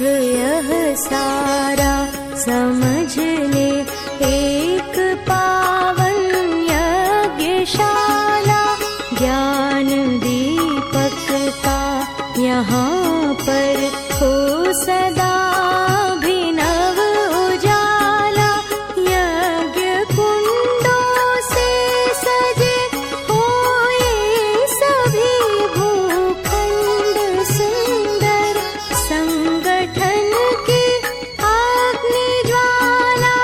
यह सारा समझ ले, एक पावन यज्ञशाला ज्ञान दीपक का यहाँ पर हो सदा अभिनव उजाला। यज्ञ कुंडों से सजे हो ये सभी भूखंड सुंदर, संगठन की अग्नि ज्वाला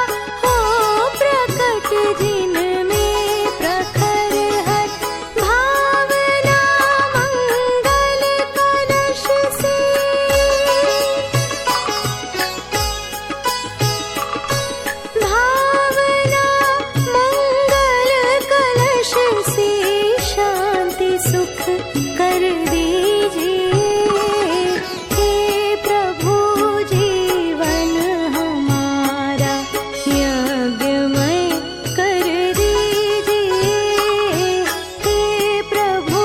हो प्रकट जिनमें प्रखर हर भावना मंगल कलश से। भावना मंगल कलश से शांति सुख कर दीजिए। हे प्रभु जीवन हमारा यज्ञमय कर दीजिए। हे प्रभु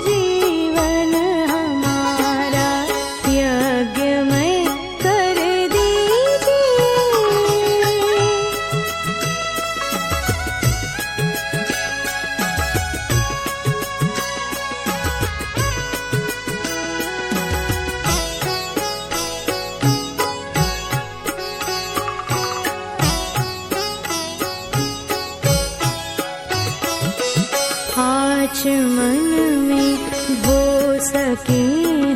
जीवन हमारा यज्ञमय कर दीजिए। आचमन में धो सके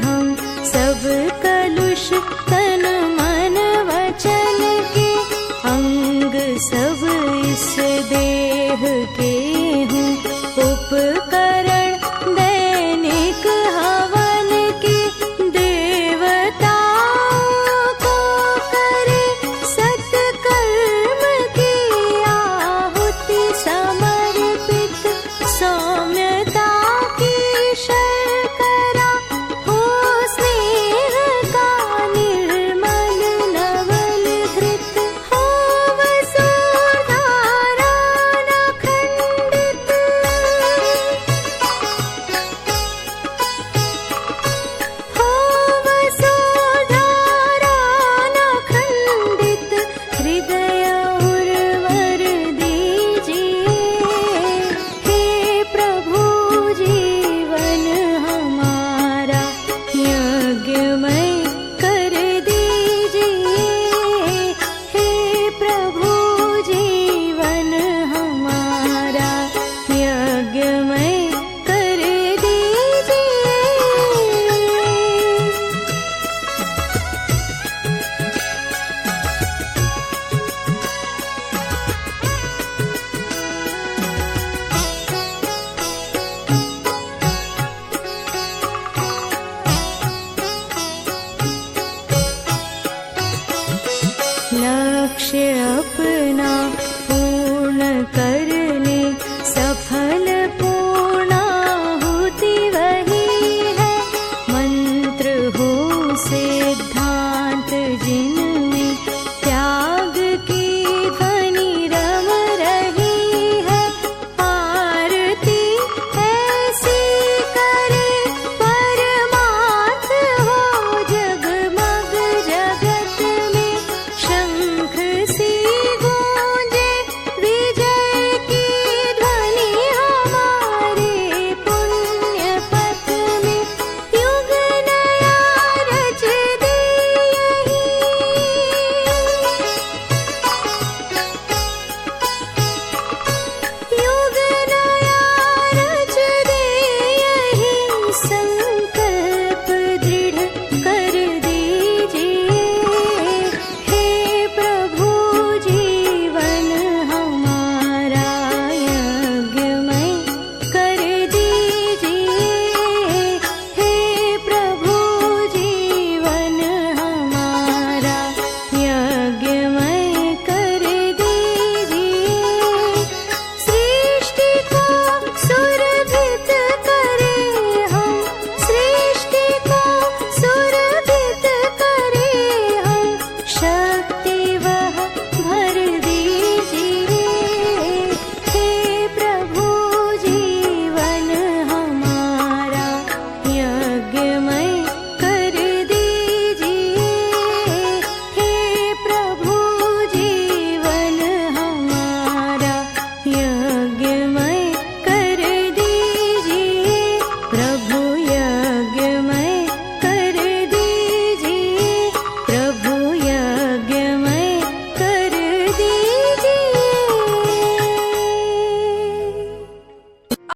हम सब कलुष, तन मन वचन के अंग सब इस देह के हों उपकरण दैनिक हवन के। देवताओं को करे सत्कर्म की आहुति समर्पित, सौम्यता की शर्करा हो स्नेह का निर्मल नवल घृत, हो वसुधारा न खंडित। हो वसुधारा न खंडित, हृदय उर्वर दीजिए। हे प्रभु जीवन हमारा यज्ञमय कर दीजिए। हे प्रभु जीवन हमारा यज्ञमय